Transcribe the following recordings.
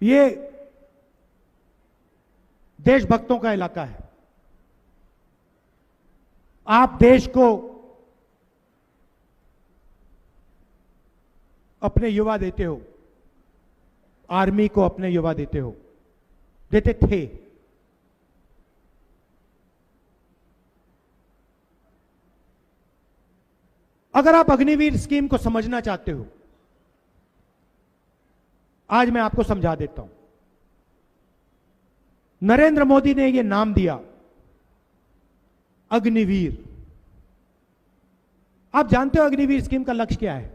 ये देशभक्तों का इलाका है। आप देश को अपने युवा देते हो, आर्मी को अपने युवा देते हो, देते थे। अगर आप अग्निवीर स्कीम को समझना चाहते हो, आज मैं आपको समझा देता हूं। नरेंद्र मोदी ने यह नाम दिया अग्निवीर। आप जानते हो अग्निवीर स्कीम का लक्ष्य क्या है?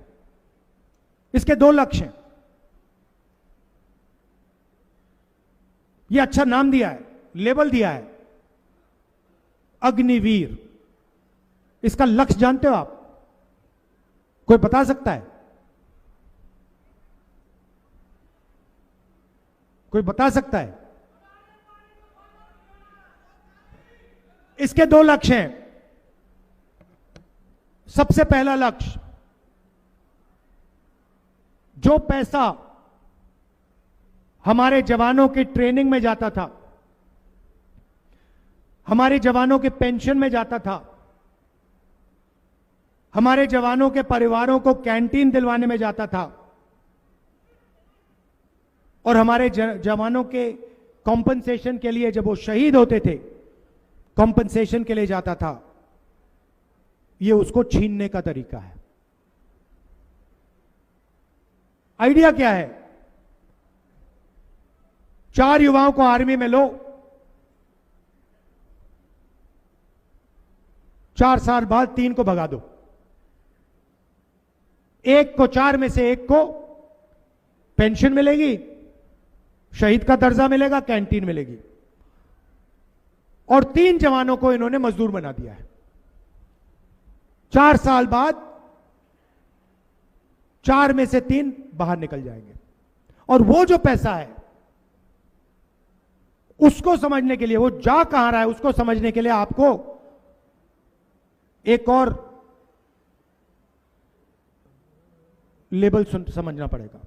इसके दो लक्ष्य हैं। यह अच्छा नाम दिया है, लेबल दिया है अग्निवीर। इसका लक्ष्य जानते हो आप? कोई बता सकता है? कोई बता सकता है? इसके दो लक्ष्य हैं। सबसे पहला लक्ष्य, जो पैसा हमारे जवानों की ट्रेनिंग में जाता था, हमारे जवानों के पेंशन में जाता था, हमारे जवानों के परिवारों को कैंटीन दिलवाने में जाता था, और हमारे जवानों के कॉम्पनसेशन के लिए जब वो शहीद होते थे, कॉम्पनसेशन के लिए जाता था, ये उसको छीनने का तरीका है। आइडिया क्या है? 4 युवाओं को आर्मी में लो, 4 साल बाद 3 को भगा दो, एक को 4 में से एक को पेंशन मिलेगी, शहीद का दर्जा मिलेगा, कैंटीन मिलेगी, और 3 जवानों को इन्होंने मजदूर बना दिया है। 4 साल बाद 4 में से 3 बाहर निकल जाएंगे, और वो जो पैसा है उसको समझने के लिए, वो जा कहां रहा है उसको समझने के लिए आपको एक और लेबल समझना पड़ेगा।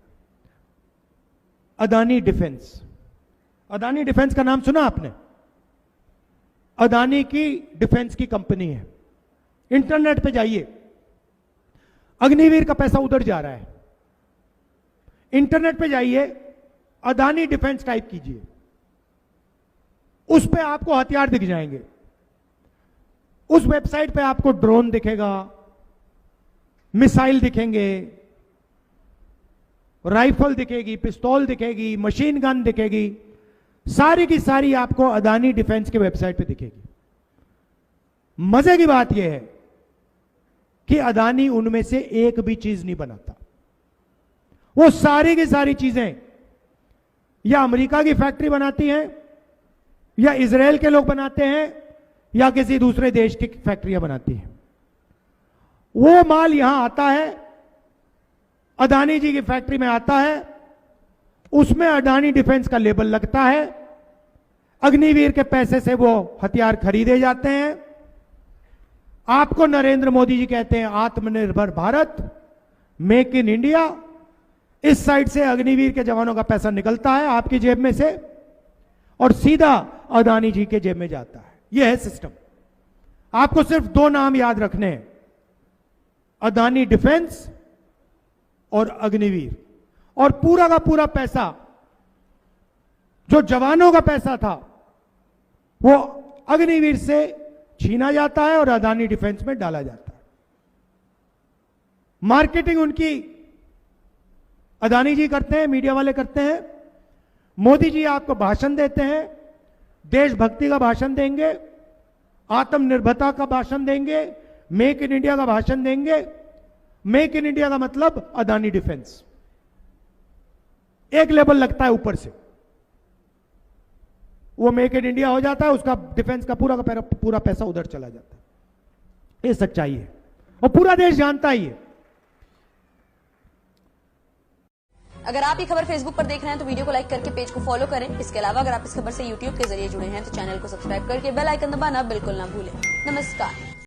अदानी डिफेंस। अदानी डिफेंस का नाम सुना आपने? अदानी की डिफेंस की कंपनी है। इंटरनेट पे जाइए, अग्निवीर का पैसा उधर जा रहा है। इंटरनेट पे जाइए, अदानी डिफेंस टाइप कीजिए, उस पे आपको हथियार दिख जाएंगे। उस वेबसाइट पे आपको ड्रोन दिखेगा, मिसाइल दिखेंगे, राइफल दिखेगी, पिस्तौल दिखेगी, मशीन गन दिखेगी, सारी की सारी आपको अदानी डिफेंस के वेबसाइट पे दिखेगी। मजे की बात यह है कि अदानी उनमें से एक भी चीज नहीं बनाता। वो सारी की सारी चीजें या अमेरिका की फैक्ट्री बनाती हैं, या इजराइल के लोग बनाते हैं, या किसी दूसरे देश की फैक्ट्रियां बनाती हैं। वो माल यहां आता है, अदानी जी की फैक्ट्री में आता है, उसमें अदानी डिफेंस का लेबल लगता है, अग्निवीर के पैसे से वो हथियार खरीदे जाते हैं। आपको नरेंद्र मोदी जी कहते हैं आत्मनिर्भर भारत, मेक इन इंडिया। इस साइड से अग्निवीर के जवानों का पैसा निकलता है आपकी जेब में से और सीधा अदानी जी के जेब में जाता है। यह है सिस्टम। आपको सिर्फ 2 नाम याद रखने हैं, अदानी डिफेंस और अग्निवीर। और पूरा का पूरा पैसा जो जवानों का पैसा था वो अग्निवीर से छीना जाता है और अदानी डिफेंस में डाला जाता है। मार्केटिंग उनकी अदानी जी करते हैं, मीडिया वाले करते हैं। मोदी जी आपको भाषण देते हैं, देशभक्ति का भाषण देंगे, आत्मनिर्भरता का भाषण देंगे, मेक इन इंडिया का भाषण देंगे। मेक इन इंडिया का मतलब अदानी डिफेंस। एक लेवल लगता है ऊपर से, वो मेक इन इंडिया हो जाता है, उसका डिफेंस का पूरा पैसा उधर चला जाता है। ये सच्चाई है और पूरा देश जानता ही है। अगर आप ये खबर फेसबुक पर देख रहे हैं तो वीडियो को लाइक करके पेज को फॉलो करें। इसके अलावा अगर आप इस खबर से यूट्यूब के जरिए जुड़े हैं तो चैनल को सब्सक्राइब करके बेल आइकन दबाना बिल्कुल ना भूलें। नमस्कार।